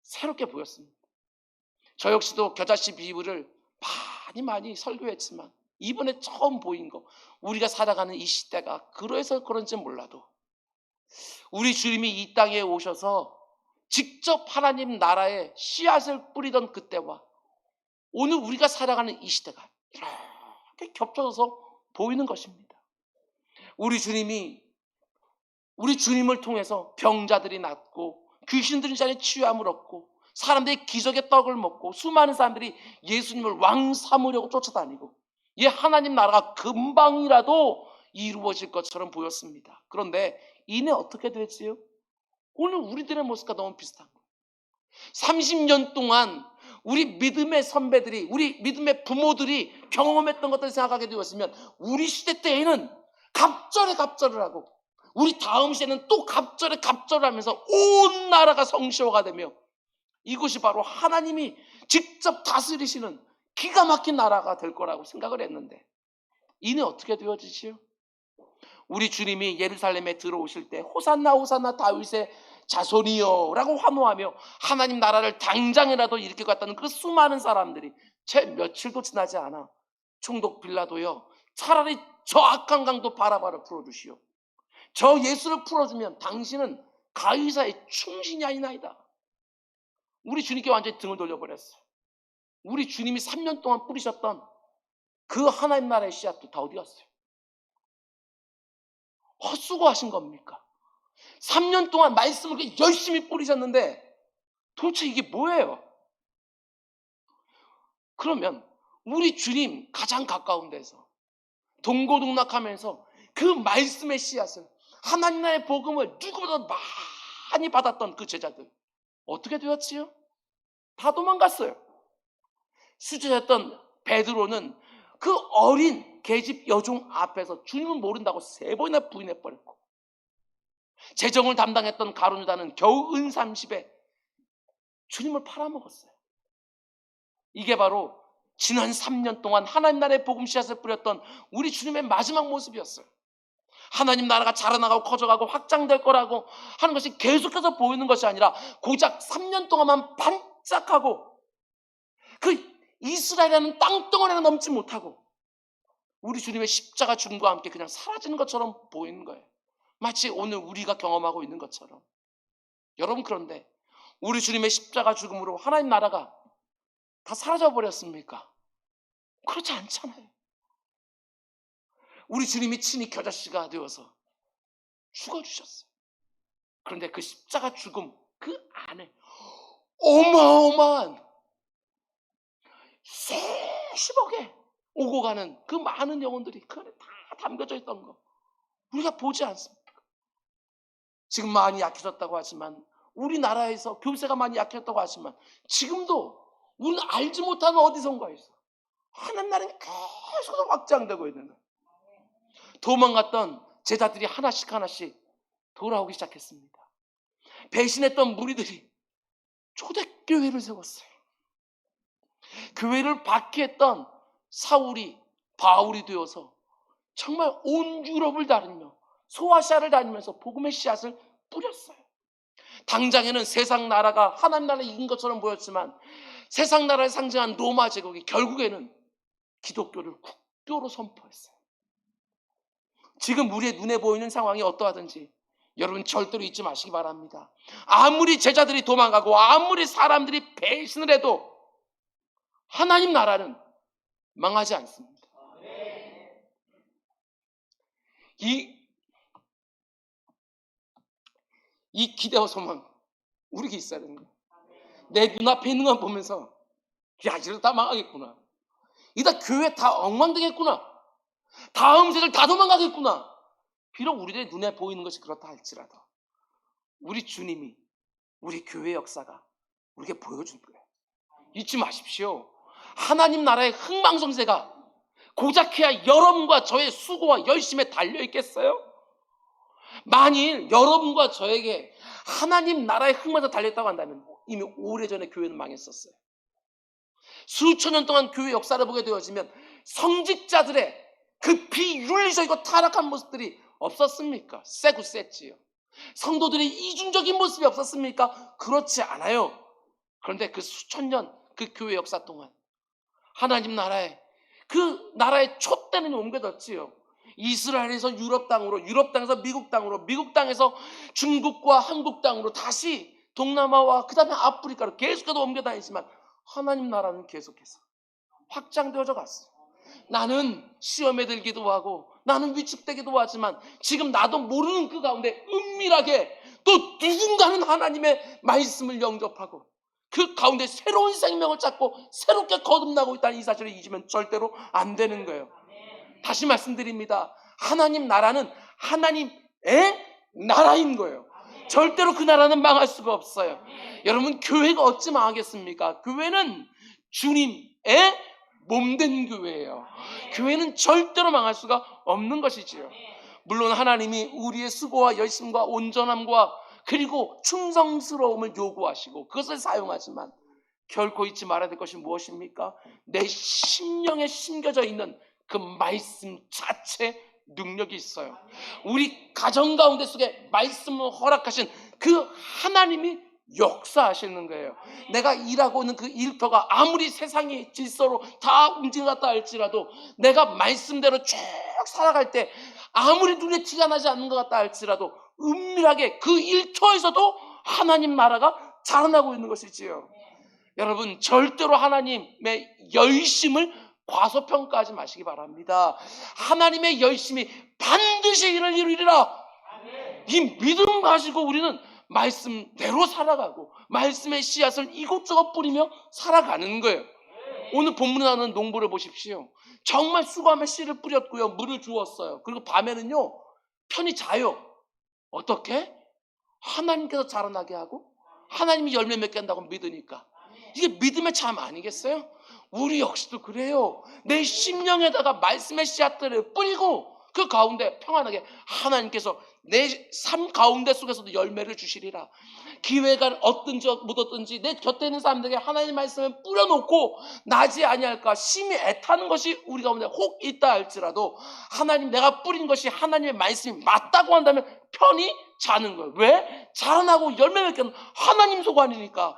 A: 새롭게 보였습니다. 저 역시도 겨자씨 비유를 많이 설교했지만 이번에 처음 보인 거, 우리가 살아가는 이 시대가 그래서 그런지 몰라도 우리 주님이 이 땅에 오셔서 직접 하나님 나라에 씨앗을 뿌리던 그때와 오늘 우리가 살아가는 이 시대가 이렇게 겹쳐져서 보이는 것입니다. 우리 주님을 통해서 병자들이 낫고 귀신들이 자리에 치유함을 얻고 사람들이 기적의 떡을 먹고 수많은 사람들이 예수님을 왕 삼으려고 쫓아다니고 이 하나님 나라가 금방이라도 이루어질 것처럼 보였습니다. 그런데 이내 어떻게 됐지요? 오늘 우리들의 모습과 너무 비슷한 거예요. 30년 동안 우리 믿음의 선배들이, 우리 믿음의 부모들이 경험했던 것들을 생각하게 되었으면 우리 시대 때에는 갑절을 하고 우리 다음 시대는 또 갑절을 하면서 온 나라가 성시화가 되며 이것이 바로 하나님이 직접 다스리시는 기가 막힌 나라가 될 거라고 생각을 했는데 이는 어떻게 되어지지요? 우리 주님이 예루살렘에 들어오실 때 호산나 호산나 다윗의 자손이여 라고 환호하며 하나님 나라를 당장이라도 일으켜 갔다는 그 수많은 사람들이 채 며칠도 지나지 않아 총독 빌라도여, 차라리 저 악한 강도 바라바를 풀어주시오. 저 예수를 풀어주면 당신은 가이사의 충신이 아니나이다. 우리 주님께 완전히 등을 돌려버렸어요. 우리 주님이 3년 동안 뿌리셨던 그 하나님 나라의 씨앗도 다 어디 갔어요? 헛수고하신 겁니까? 3년 동안 말씀을 열심히 뿌리셨는데 도대체 이게 뭐예요? 그러면 우리 주님 가장 가까운 데서 동고동락하면서 그 말씀의 씨앗을, 하나님 나라의 복음을 누구보다 많이 받았던 그 제자들 어떻게 되었지요? 다 도망갔어요. 수제했던 베드로는 그 어린 계집 여종 앞에서 주님은 모른다고 3번이나 부인해버렸고, 재정을 담당했던 가룟 유다는 겨우 은 30에 주님을 팔아먹었어요. 이게 바로 지난 3년 동안 하나님 나라의 복음 씨앗을 뿌렸던 우리 주님의 마지막 모습이었어요. 하나님 나라가 자라나가고 커져가고 확장될 거라고 하는 것이 계속해서 보이는 것이 아니라 고작 3년 동안만 반짝하고 그 이스라엘이라는 땅덩어리가 넘지 못하고 우리 주님의 십자가 죽음과 함께 그냥 사라지는 것처럼 보이는 거예요. 마치 오늘 우리가 경험하고 있는 것처럼. 여러분, 그런데 우리 주님의 십자가 죽음으로 하나님 나라가 다 사라져 버렸습니까? 그렇지 않잖아요. 우리 주님이 친히 겨자씨가 되어서 죽어주셨어요. 그런데 그 십자가 죽음 그 안에 어마어마한 수십억에 오고 가는 그 많은 영혼들이 그 안에 다 담겨져 있던 거 우리가 보지 않습니까? 지금 많이 약해졌다고 하지만, 우리나라에서 교세가 많이 약해졌다고 하지만 지금도 우리는 알지 못하는 어디선가에서 하나님 나라는 계속 확장되고 있는 거예요. 도망갔던 제자들이 하나씩 돌아오기 시작했습니다. 배신했던 무리들이 초대교회를 세웠어요. 교회를 박해했던 사울이 바울이 되어서 정말 온 유럽을 다니며 소아시아를 다니면서 복음의 씨앗을 뿌렸어요. 당장에는 세상 나라가 하나님 나라를 이긴 것처럼 보였지만 세상 나라를 상징한 로마 제국이 결국에는 기독교를 국교로 선포했어요. 지금 우리의 눈에 보이는 상황이 어떠하든지 여러분 절대로 잊지 마시기 바랍니다. 아무리 제자들이 도망가고 아무리 사람들이 배신을 해도 하나님 나라는 망하지 않습니다. 이 기대와 소망 우리에게 있어야 되는 거예요. 내 눈앞에 있는 건 보면서 야, 이러다 다 망하겠구나, 이다 교회 다 엉망되겠구나, 다음 세대를 다 도망가겠구나. 비록 우리들의 눈에 보이는 것이 그렇다 할지라도 우리 주님이 우리 교회 역사가 우리에게 보여준 거예요. 잊지 마십시오. 하나님 나라의 흥망성쇠가 고작해야 여러분과 저의 수고와 열심에 달려있겠어요? 만일 여러분과 저에게 하나님 나라의 흥망성쇠가 달려있다고 한다면 이미 오래전에 교회는 망했었어요. 수천 년 동안 교회 역사를 보게 되어지면 성직자들의 그 비윤리적이고 타락한 모습들이 없었습니까? 쎄고 쎄지요. 성도들의 이중적인 모습이 없었습니까? 그렇지 않아요. 그런데 그 수천 년 그 교회 역사 동안 하나님 나라에 그 나라의 촛대는 옮겨졌지요. 이스라엘에서 유럽 땅으로, 유럽 땅에서 미국 땅으로, 미국 땅에서 중국과 한국 땅으로 다시 동남아와 그 다음에 아프리카로 계속해서 옮겨 다니지만 하나님 나라는 계속해서 확장되어져 갔어요. 나는 시험에 들기도 하고 나는 위축되기도 하지만 지금 나도 모르는 그 가운데 은밀하게 또 누군가는 하나님의 말씀을 영접하고 그 가운데 새로운 생명을 찾고 새롭게 거듭나고 있다는 이 사실을 잊으면 절대로 안 되는 거예요. 다시 말씀드립니다. 하나님 나라는 하나님의 나라인 거예요. 절대로 그 나라는 망할 수가 없어요. 여러분, 교회가 어찌 망하겠습니까? 교회는 주님의 몸된 교회예요. 교회는 절대로 망할 수가 없는 것이지요. 물론 하나님이 우리의 수고와 열심과 온전함과 그리고 충성스러움을 요구하시고 그것을 사용하지만 결코 잊지 말아야 될 것이 무엇입니까? 내 심령에 심겨져 있는 그 말씀 자체 능력이 있어요. 우리 가정 가운데 속에 말씀을 허락하신 그 하나님이 역사하시는 거예요. 내가 일하고 있는 그 일터가 아무리 세상의 질서로 다 움직였다 할지라도 내가 말씀대로 쭉 살아갈 때 아무리 눈에 티가 나지 않는 것 같다 할지라도 은밀하게 그 일터에서도 하나님 나라가 자라나고 있는 것이지요. 여러분, 절대로 하나님의 열심을 과소평가하지 마시기 바랍니다. 하나님의 열심이 반드시 이루리라. 이 믿음 가지고 우리는 말씀대로 살아가고 말씀의 씨앗을 이곳저곳 뿌리며 살아가는 거예요. 오늘 본문에 나오는 농부를 보십시오. 정말 수고하며 씨를 뿌렸고요, 물을 주었어요. 그리고 밤에는요 편히 자요. 어떻게? 하나님께서 자라나게 하고 하나님이 열매 맺게 한다고 믿으니까. 이게 믿음의 참 아니겠어요? 우리 역시도 그래요. 내 심령에다가 말씀의 씨앗들을 뿌리고 그 가운데 평안하게 하나님께서 내 삶 가운데 속에서도 열매를 주시리라. 기회가 얻든지 못 얻든지 내 곁에 있는 사람들에게 하나님의 말씀을 뿌려놓고 나지 아니할까 심히 애타는 것이 우리 가운데 혹 있다 할지라도 하나님, 내가 뿌린 것이 하나님의 말씀이 맞다고 한다면 편히 자는 거예요. 왜? 자라나고 열매 맺게 하는 하나님 소관이니까.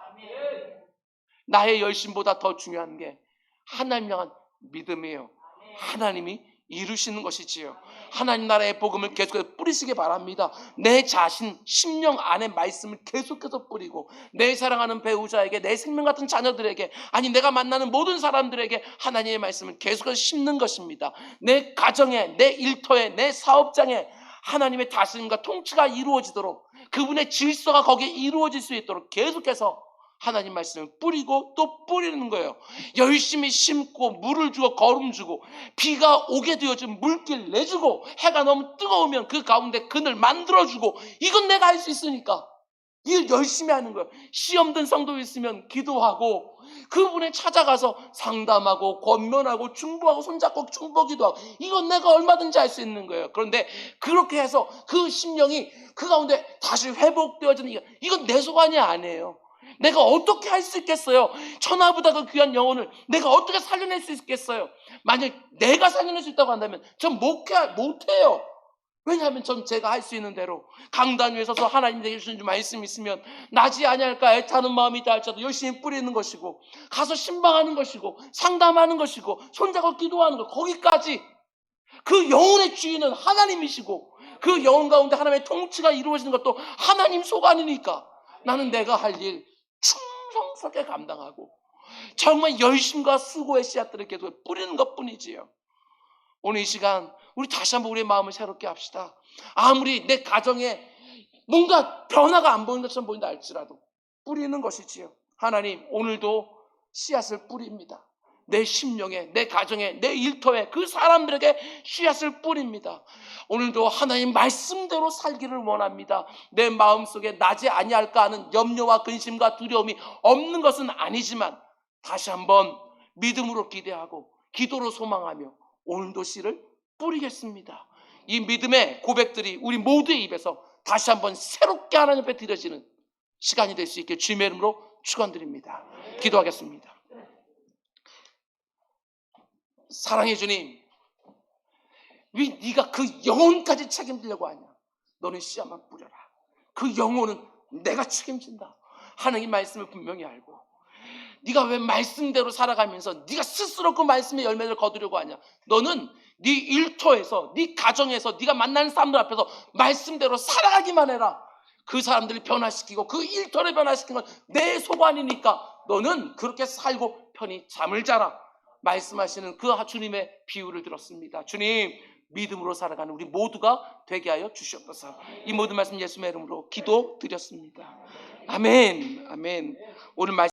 A: 나의 열심보다 더 중요한 게 하나님 향한 믿음이에요. 하나님이 이루시는 것이지요. 하나님 나라의 복음을 계속해서 뿌리시기 바랍니다. 내 자신 심령 안에 말씀을 계속해서 뿌리고 내 사랑하는 배우자에게, 내 생명 같은 자녀들에게, 아니 내가 만나는 모든 사람들에게 하나님의 말씀을 계속해서 심는 것입니다. 내 가정에, 내 일터에, 내 사업장에 하나님의 다스림과 통치가 이루어지도록, 그분의 질서가 거기에 이루어질 수 있도록 계속해서 하나님 말씀을 뿌리고 또 뿌리는 거예요. 열심히 심고 물을 주고 거름 주고 비가 오게 되어지면 물길 내주고 해가 너무 뜨거우면 그 가운데 그늘 만들어주고, 이건 내가 할 수 있으니까 일 열심히 하는 거예요. 시험 든 성도 있으면 기도하고 그분에 찾아가서 상담하고 권면하고 중보하고 손잡고 중보기도 하고, 이건 내가 얼마든지 할 수 있는 거예요. 그런데 그렇게 해서 그 심령이 그 가운데 다시 회복되어지는, 이건 내 소관이 아니에요. 내가 어떻게 할 수 있겠어요? 천하보다 그 귀한 영혼을 내가 어떻게 살려낼 수 있겠어요? 만약 내가 살려낼 수 있다고 한다면 전 못해요. 왜냐하면 전 제가 할 수 있는 대로 강단 위에 서서 하나님께 주신 말씀이 있으면 나지 아니할까 애타는 마음이 있다 할지라도 열심히 뿌리는 것이고 가서 신방하는 것이고 상담하는 것이고 손잡고 기도하는 것, 거기까지. 그 영혼의 주인은 하나님이시고 그 영혼 가운데 하나님의 통치가 이루어지는 것도 하나님 소관이니까 나는 내가 할 일 충성스럽게 감당하고 정말 열심과 수고의 씨앗들을 계속 뿌리는 것뿐이지요. 오늘 이 시간 우리 다시 한번 우리의 마음을 새롭게 합시다. 아무리 내 가정에 뭔가 변화가 안 보이는 것처럼 보인다 할지라도 뿌리는 것이지요. 하나님, 오늘도 씨앗을 뿌립니다. 내 심령에, 내 가정에, 내 일터에 그 사람들에게 씨앗을 뿌립니다. 오늘도 하나님 말씀대로 살기를 원합니다. 내 마음속에 나지 아니할까 하는 염려와 근심과 두려움이 없는 것은 아니지만 다시 한번 믿음으로 기대하고 기도로 소망하며 오늘도 씨를 뿌리겠습니다. 이 믿음의 고백들이 우리 모두의 입에서 다시 한번 새롭게 하나님 앞에 드려지는 시간이 될 수 있게 주님의 이름으로 축원드립니다. 기도하겠습니다. 사랑해 주님, 왜 네가 그 영혼까지 책임지려고 하냐? 너는 씨앗만 뿌려라. 그 영혼은 내가 책임진다 하는 이 말씀을 분명히 알고, 네가 왜 말씀대로 살아가면서 네가 스스로 그 말씀의 열매를 거두려고 하냐? 너는 네 일터에서, 네 가정에서, 네가 만나는 사람들 앞에서 말씀대로 살아가기만 해라. 그 사람들을 변화시키고 그 일터를 변화시키는 건 내 소관이니까 너는 그렇게 살고 편히 잠을 자라 말씀하시는 그 주님의 비유를 들었습니다. 주님, 믿음으로 살아가는 우리 모두가 되게 하여 주시옵소서. 이 모든 말씀 예수님의 이름으로 기도드렸습니다. 아멘. 아멘. 오늘 말씀